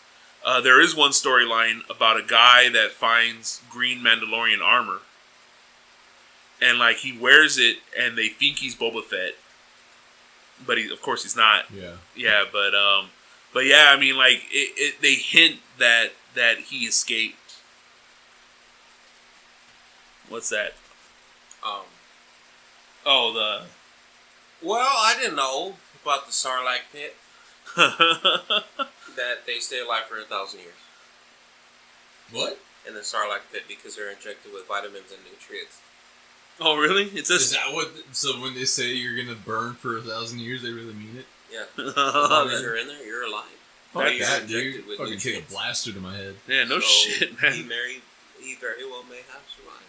there is one storyline about a guy that finds green Mandalorian armor, and like he wears it, and they think he's Boba Fett, but of course he's not. Yeah. Yeah, but yeah, I mean, like they hint that he escaped. What's that? Oh, Well, I didn't know about the Sarlacc pit. That they stay alive for 1,000 years. What? In the Sarlacc pit because they're injected with vitamins and nutrients. Oh, really? It Is says that what? So when they say you're gonna burn for 1,000 years, they really mean it? Yeah. As long as you're in there, you're alive. Fuck That- that, injected dude. with Fucking take a nutrients. blaster to my head. yeah, no So shit, man. He very well may have survived.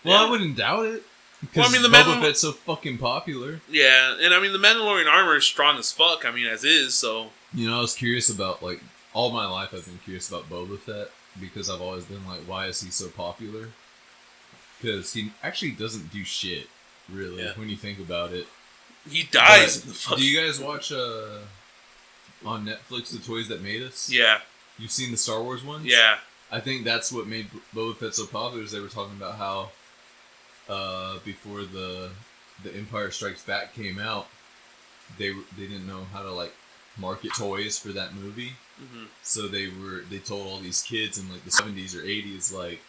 Well, Yeah. I wouldn't doubt it. Because I mean, the Boba Fett's so fucking popular. Yeah, and I mean the Mandalorian armor is strong as fuck. I mean, as is. So You know, I was curious about, like, all my life I've been curious about Boba Fett because I've always been like, why is he so popular? Because he actually doesn't do shit, really, when you think about it. he dies. But In the fucking... do you guys watch on Netflix The Toys That Made Us? Yeah, You've seen the Star Wars ones? yeah. I think that's what made Boba Fett so popular is they were talking about how before the Empire Strikes Back came out, they didn't know how to like market toys for that movie, so they told all these kids in like the 70s or 80s like,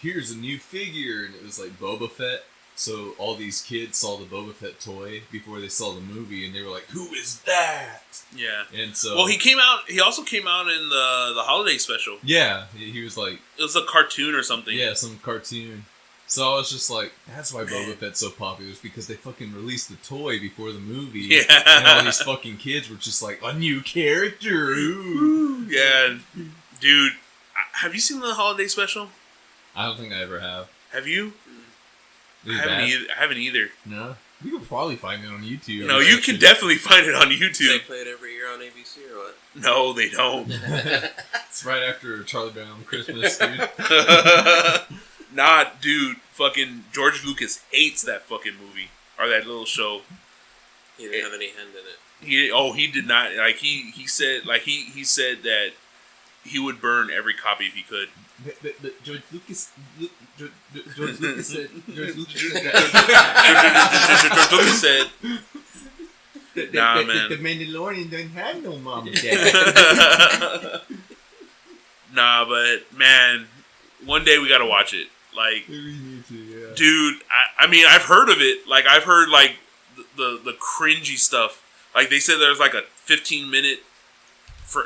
here's a new figure, and it was like Boba Fett. So all these kids saw the Boba Fett toy before they saw the movie, and they were like, "Who is that?" Yeah. And so, Well, he came out. He also came out in the holiday special. yeah, he was like, It was a cartoon or something. yeah, some cartoon. So I was just like, that's why Boba Fett's so popular, is because they fucking released the toy before the movie. Yeah. And all these fucking kids were just like, a new character. Ooh. Yeah, dude. Have you seen the holiday special? I don't think I ever have. Have you? Is it I bad? haven't either. No? You could probably find it on YouTube. No, you can definitely find it on They YouTube. play it every year on ABC or what? No, they don't. It's right after Charlie Brown Christmas, dude. Nah, dude. Fucking George Lucas hates that fucking movie or that little show. He didn't have any hand in it. He did not like he said he said that he would burn every copy if he could. But George Lucas said George Lucas said, "Nah, man." The Mandalorian doesn't have no mom and dad. Nah, but man, one day we gotta watch it. Like, dude, I mean, I've heard of it. Like, I've heard like the cringy stuff. Like, they said there's like a 15-minute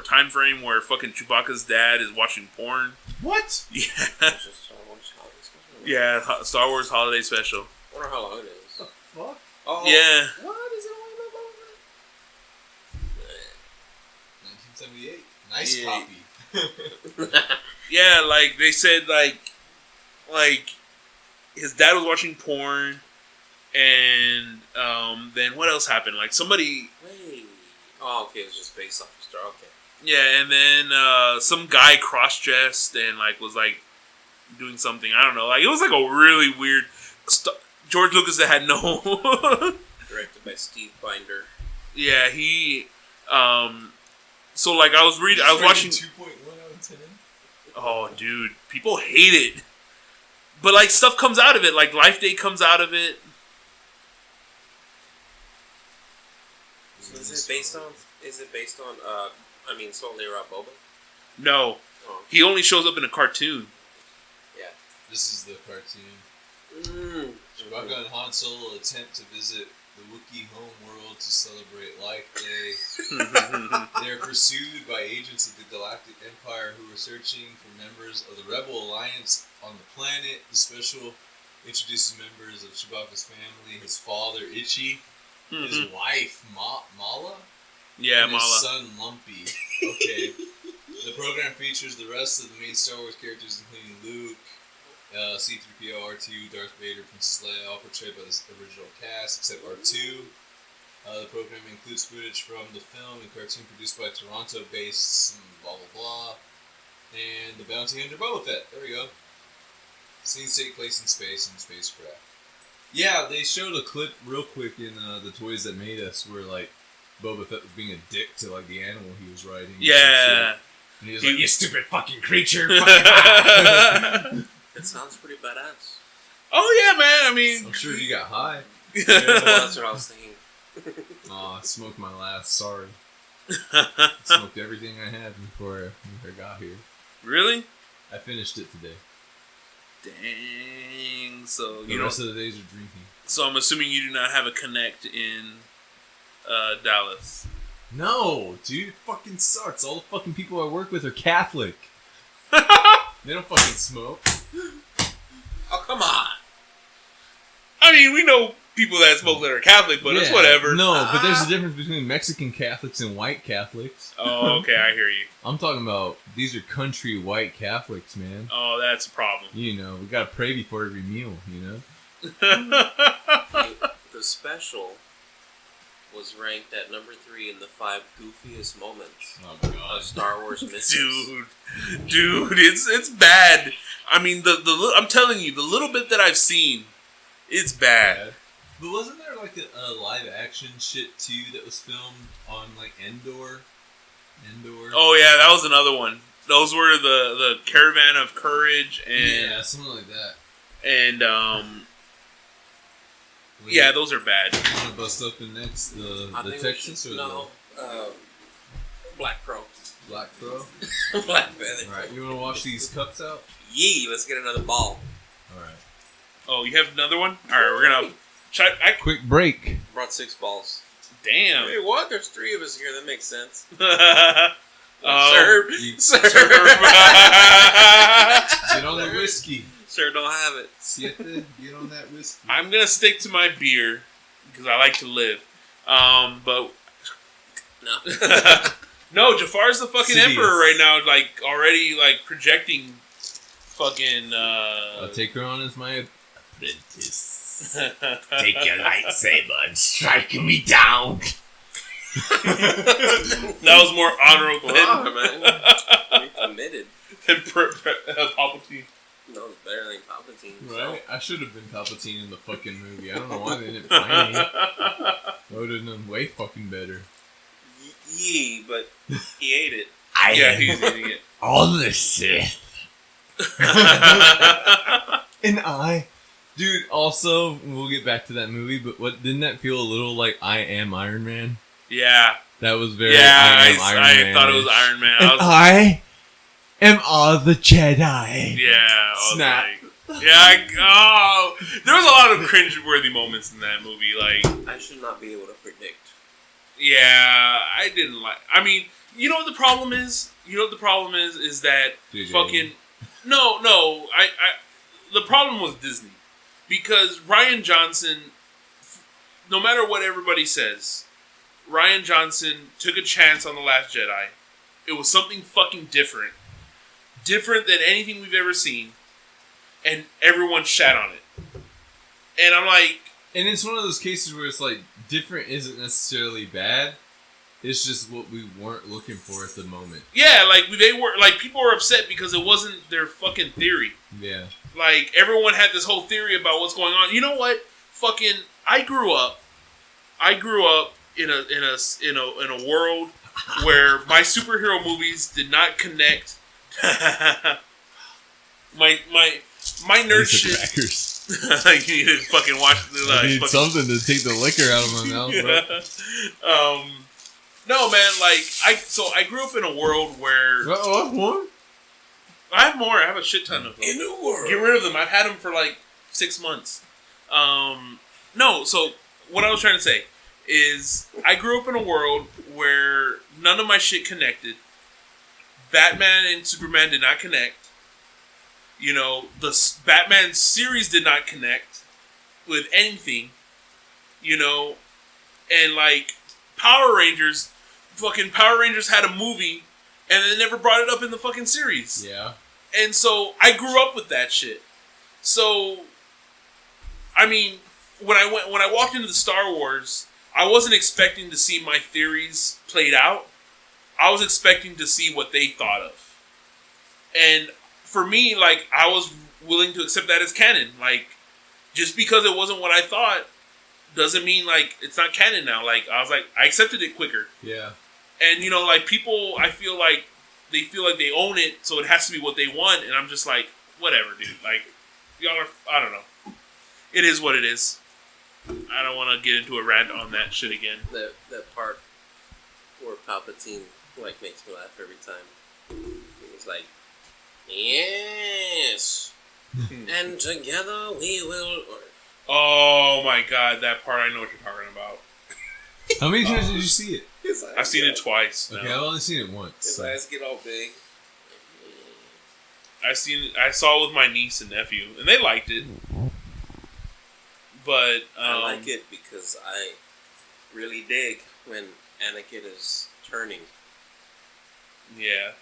time frame where fucking Chewbacca's dad is watching porn. What? Yeah, It's just Star Wars holiday special. yeah, Star Wars holiday special. I wonder how long it is. Fuck? Oh, Yeah, What is it only about 1978. Nice Yeah. copy. yeah. Like they said, like his dad was watching porn, and then what else happened? Like somebody. Wait. Oh, okay. It was just based off of Star. Okay. Yeah, and then some guy cross-dressed and like was like doing something. I don't know. Like it was like a really weird. George Lucas that had no. Directed by Steve Binder. Yeah, he. So like I was watching. 2.1 out of 10. Oh, dude, people hate it. But like stuff comes out of it. Like Life Day comes out of it. So is it based on? Is it based on? I mean, solely around Boba. No, Oh. he only shows up in a cartoon. Yeah. This is the cartoon. Chewbacca and Han Solo attempt to visit the Wookiee homeworld to celebrate Life Day. They are pursued by agents of the Galactic Empire who are searching for members of the Rebel Alliance on the planet. The special introduces members of Chewbacca's family, his father, Itchy, his wife, Mala, Yeah, and his Mala. son, Lumpy. Okay. The program features the rest of the main Star Wars characters, including Luke, C-3PO, R2, Darth Vader, Princess Leia, all portrayed by the original cast, except R2. The program includes footage from the film and cartoon produced by Toronto-based blah blah blah, and the Bounty Hunter Boba Fett. There we go. Scenes take place in space and spacecraft. Yeah, they showed a clip real quick in the Toys That Made Us where like Boba Fett was being a dick to like the animal he was riding. Yeah. And he was like, "You stupid fucking creature!" It sounds pretty badass. Oh yeah, man. I mean, I'm sure you got high. Well, that's what I was thinking. Oh, I smoked my last. Sorry. Smoked everything I had before I got here. Really? I finished it today. Dang. So The you know. rest of the days are drinking. So I'm assuming you do not have a connect in Dallas. No, dude, it fucking sucks. All the fucking people I work with are Catholic. They don't fucking smoke. Oh, come on. I mean, we know people that smoke that are Catholic, but it's Yeah, whatever. No, but there's a difference between Mexican Catholics and white Catholics. Oh, okay, I hear you. I'm talking about these are country white Catholics, man. Oh, that's a problem. You know, we gotta pray before every meal, you know? The special was ranked at number 3 in the 5 goofiest moments Oh of god. Star Wars mysteries. Dude, it's bad. I mean, I'm telling you, the little bit that I've seen, it's bad. But wasn't there like a live action shit too that was filmed on like Endor? Oh yeah, that was another one. Those were the Caravan of Courage and yeah, something like that. and yeah, those are bad. You want to bust up in next the think Texas we or should, no, Black Crow. the Black Crow? Black Feather. All right, you want to wash these cups out? Yee, let's get another ball. All right. Oh, you have another one? All right, we're gonna try. Quick break. Brought 6 balls. Damn. Hey, what? There's 3 of us here. That makes sense. Serve. Serve. Get on the whiskey. Sir, don't have it. Siete, get on that whiskey. I'm gonna stick to my beer because I like to live. But No. no, Jafar's the fucking Sidious. emperor right now. Like already, like projecting fucking. I'll take her on as my apprentice. Take your lightsaber and strike me down. That was more honorable Wow, man. We committed. than Palpatine. No, it's better than Palpatine. Right? I should have been Palpatine in the fucking movie. I don't know why they didn't find me. I would have done way fucking better. Yee, but he ate it. I Yeah, am he's eating it. on the Sith. And I... Dude, also, we'll get back to that movie, but didn't that feel a little like I Am Iron Man? Yeah, That was very yeah. I Am Iron I Man. thought it was Iron Man. And I am all the Jedi. Yeah. I was Snap. like, oh, there was a lot of cringe-worthy moments in that movie. Like, I should not be able to predict. yeah, I didn't like. I mean, you know what the problem is? Is that JJ. fucking no. The problem was Disney because Rian Johnson. No matter what everybody says, Rian Johnson took a chance on The Last Jedi. It was something fucking different than anything we've ever seen. And everyone shat on it. And I'm like... And it's one of those cases where it's like, different isn't necessarily bad. It's just what we weren't looking for at the moment. Yeah, like, people were upset because it wasn't their fucking theory. Yeah. Like, everyone had this whole theory about what's going on. You know what? Fucking... I grew up in a world where my superhero movies did not connect... My nerd shit. Crackers. You need to fucking watch the. I need something to take the liquor out of my mouth, bro. No, man. Like I grew up in a world where What? More? I have more. I have a shit ton of them. In a world. Get rid of them. I've had them for like 6 months. No. So what I was trying to say is I grew up in a world where none of my shit connected. Batman and Superman did not connect. You know, the Batman series did not connect with anything, you know, and like Power Rangers had a movie and they never brought it up in the fucking series. Yeah. And so I grew up with that shit. So, I mean, when I walked into the Star Wars, I wasn't expecting to see my theories played out. I was expecting to see what they thought of. And for me, like, I was willing to accept that as canon. Like, just because it wasn't what I thought doesn't mean, like, it's not canon now. Like, I was like, I accepted it quicker. Yeah. And, you know, like, people, I feel like they own it, so it has to be what they want. And I'm just like, whatever, dude. Like, y'all are, I don't know. It is what it is. I don't want to get into a rant on that shit again. That part where Palpatine, like, makes me laugh every time. It was like, yes. And together we will... Oh my god, that part, I know what you're talking about. How many times did you see it? I've seen it twice now. Okay, I've only seen it once. His So. eyes get all big. I saw it with my niece and nephew, and they liked it. But I like it because I really dig when Anakin is turning. Yeah.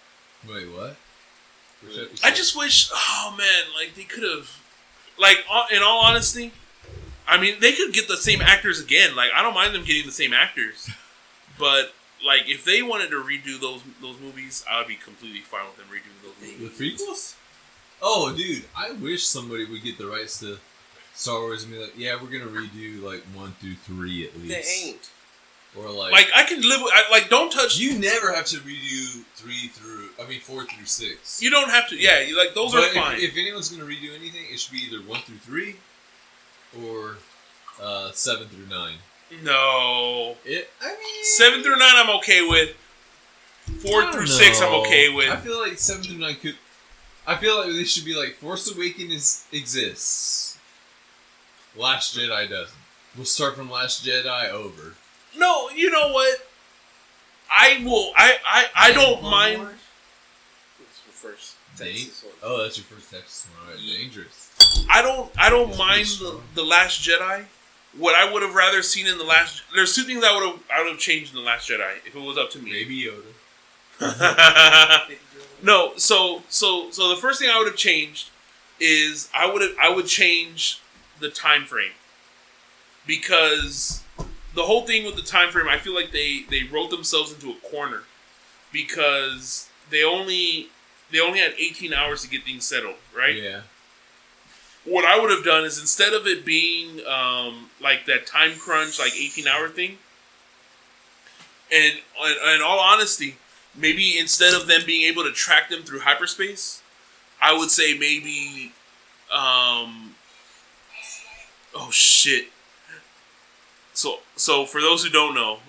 Wait, what? Which episode? I just wish, oh man, like they could have, like, in all honesty, I mean, they could get the same actors again. Like, I don't mind them getting the same actors, but like, if they wanted to redo those movies, I would be completely fine with them redoing those movies. The prequels? Oh, dude, I wish somebody would get the rights to Star Wars and be like, yeah, we're gonna redo like 1 through 3 at least. They ain't. Or like I can live with, don't touch. You never have to redo 4 through 6. You don't have to. Yeah, those but are fine. If anyone's gonna redo anything, it should be either 1 through 3 or 7 through 9. No. I mean 7 through 9 I'm okay with. 4 through 6 I'm okay with. I feel like 7 through 9 could. I feel like they should be like Force Awakens exists. Last Jedi doesn't. We'll start from Last Jedi over. No, you know what? I will. I don't mind. It's your first Texas one. Oh, that's your first Texas one. All right, dangerous. I don't mind the Last Jedi. What I would have rather seen in the Last. There's 2 things I would have changed in the Last Jedi if it was up to me. Baby Yoda. No, so the first thing I would have changed is I would change the time frame, because the whole thing with the time frame, I feel like they wrote themselves into a corner, because they only had 18 hours to get things settled, right? Yeah. What I would have done is, instead of it being like that time crunch, like 18-hour thing, and in all honesty, maybe instead of them being able to track them through hyperspace, I would say maybe, oh shit. So for those who don't know,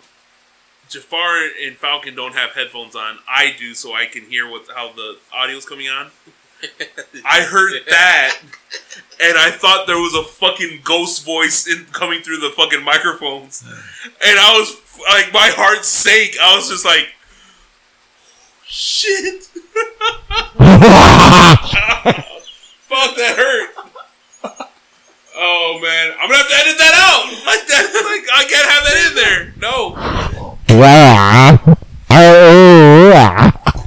Jafar and Falcon don't have headphones on. I do, so I can hear how the audio's coming on. I heard that, and I thought there was a fucking ghost voice coming through the fucking microphones, and I was like, my heart sank. I was just like, shit. Fuck, that hurt. Oh man, I'm gonna have to edit that out. I can't have that in there. No.